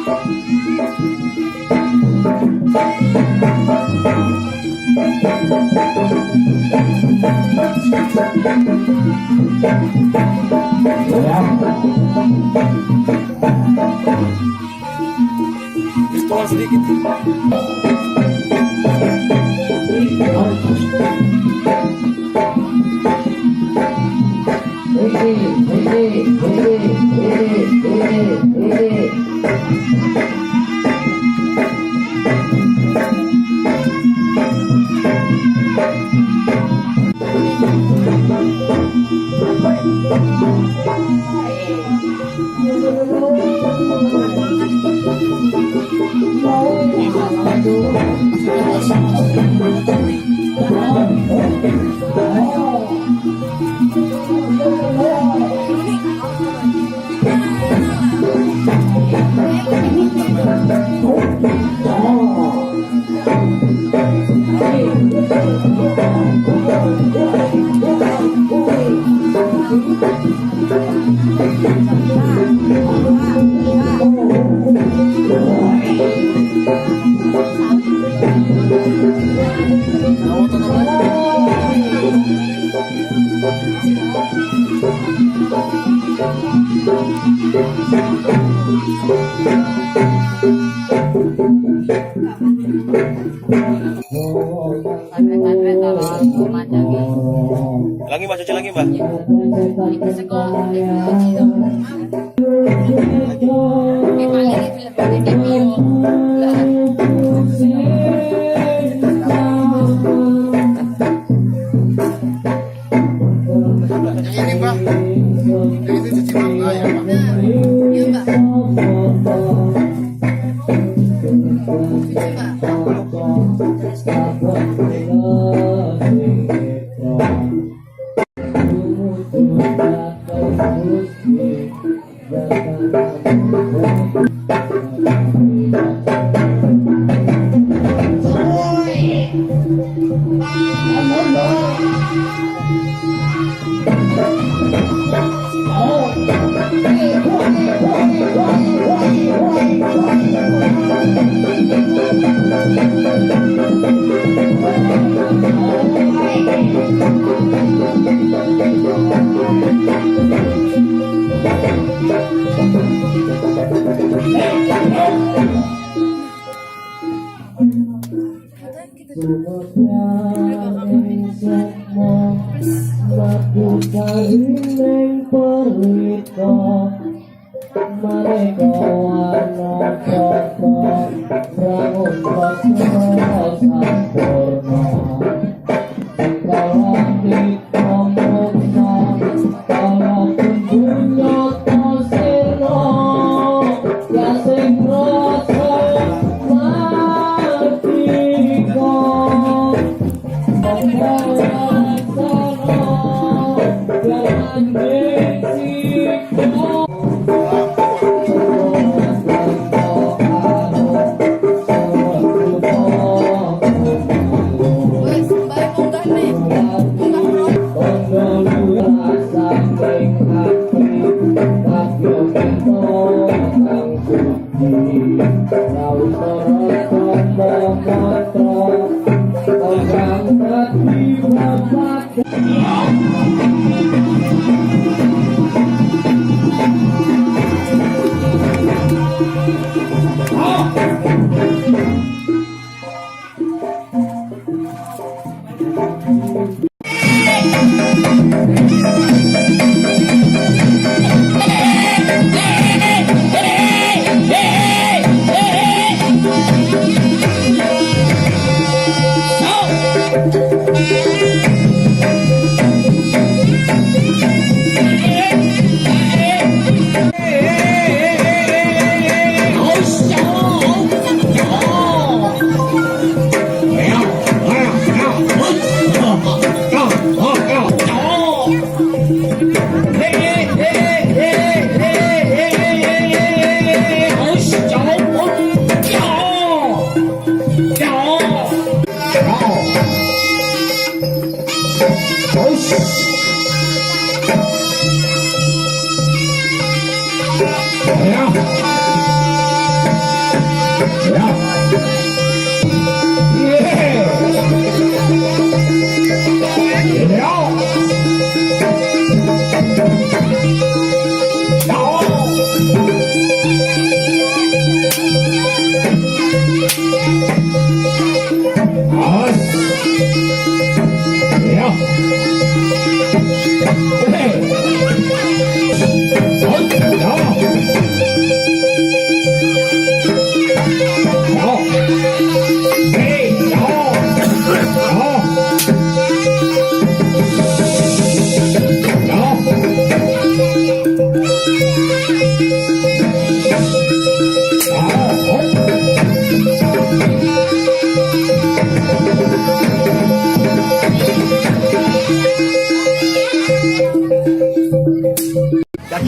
Pistol sedikit. Lagi mbak, cuci lagi mbak. Ini mbak, ini cuci mata ya mbak. Iya mbak.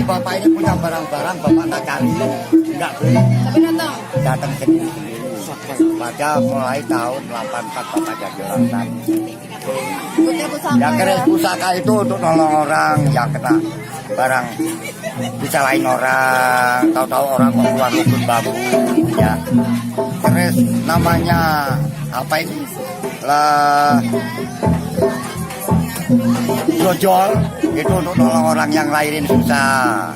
bapak ini punya barang-barang, bapak tak cari, nggak beli, Tapi datang sendiri. Pada mulai tahun 84 bapak jadi orang tani. putih pusaka. Yang keris pusaka itu untuk nolong orang yang kena barang disalahin orang, tahu-tahu orang mau keluar rukun babu, ya. Keris namanya apa ini? Lah jojol itu untuk nolong orang yang lahirin susah.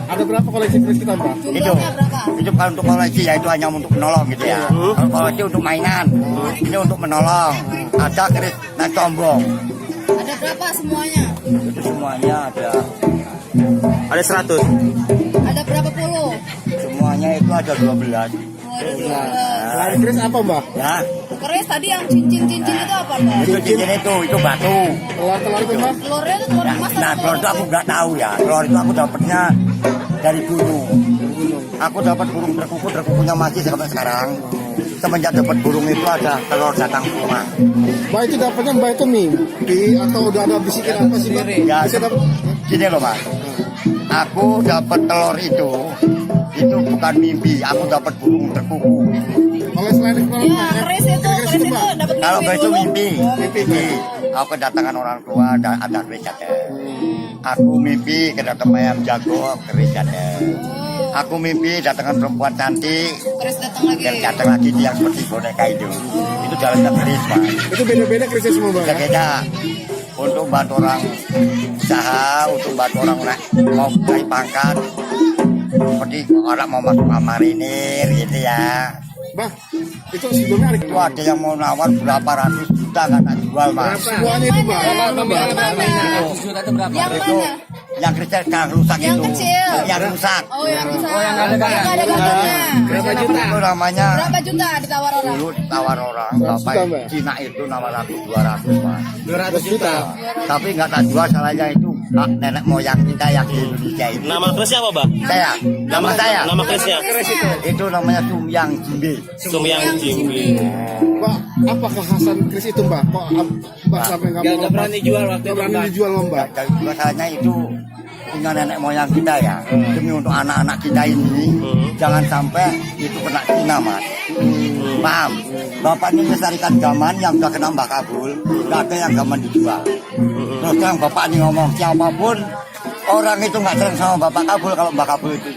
Ada berapa koleksi keris kita, Mbak? Itu kalau untuk koleksi ya itu hanya untuk menolong gitu ya. Kalau koleksi untuk mainan, ini untuk menolong. Ada keris naik combong, Ada berapa semuanya? itu semuanya ada. Ada 100. Ada berapa puluh? Semuanya itu ada 12. Selain keris apa, Mbak? Ya, Keris tadi yang cincin-cincin itu apa, Mbak? itu cincin itu batu. Telur-telur itu, Mbak? Telurnya itu telur emas Nah, telur itu aku nggak tahu ya. Telur itu aku dapatnya dari gunung. Aku dapat burung terkukunya masih sampai sekarang. Semenjak dapat burung itu ada telur datang ke rumah. Mbak itu dapatnya Mbak itu mimpi atau udah ada bisikin apa sih, Mbak? Ya, Bisa dapat. gini loh Mas. Aku dapat telur itu bukan mimpi. Aku dapat burung terkuku. Kalau selain kepala, Ya, keris itu Mbak? dapat Kalau mimpi itu dulu. mimpi, aku kedatangan orang tua ada keris ada. Aku mimpi kedatangan ayam jago keris ada. Aku mimpi datangan perempuan cantik Keris datang lagi. dan datang lagi yang seperti boneka itu. Itu jalannya keris Mas. Itu beda-beda kerisnya semua, Mbak. ya? Beda. Untuk bantu orang usaha, untuk bantu orang mau naik pangkat, seperti orang mau masuk marinir gitu ya. Mbak, itu sebelumnya ada Itu ada yang mau nawar berapa ratus juta nggak tak jual Mas. semuanya itu, Mbak. Yang mana? Yang Itu mana? yang kerja sekarang rusak Yang itu. kecil. Yang rusak. Oh, yang rusak. yang nggak ada Yang nggak ada gantungnya. Berapa juta? Itu namanya Berapa juta ditawar orang? dulu tawar orang 100 bapak juta, Mbak. Cina itu nawar 200 Mas. 200 juta. Tapi nggak tak jual salahnya itu nenek moyang kita yang di Indonesia itu. Nama kerisnya apa, Mbak? Saya, nama saya. Nama kerisnya? Itu namanya Sumyang Jimbe. Sumyang Jimbi. Mbak, apa kekhasan keris itu, Mbak? Kok Mbak sampai nggak mau Nggak berani jual waktu nggak itu, berani Mbak. dijual, Mbak? Dari masalahnya itu punya nenek moyang kita ya. Demi untuk anak-anak kita ini, jangan sampai itu kena Cina Mas. Paham? Bapak ini melestarikan gaman yang sudah kena Mbak Kabul, nggak ada yang gaman dijual. Terus yang Bapak ini ngomong siapapun orang itu nggak senang sama Bapak Kabul, kalau Mbak Kabul itu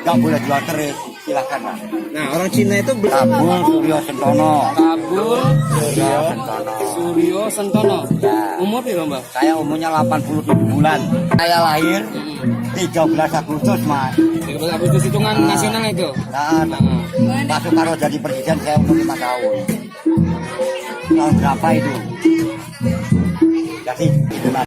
nggak boleh jual keris, silahkan Mas. Nah, orang Cina itu Kabul Suryo Sentono. Kabul Suryo Sentono. Suryo Sentono. Ya. Umur berapa, Mbak? Saya umurnya 87 bulan. Saya lahir 13 Agustus Mas. 13 Agustus hitungan nasional itu. Nah, Pak Soekarno jadi presiden saya umur 5 tahun. Tahun berapa itu? Jadi 15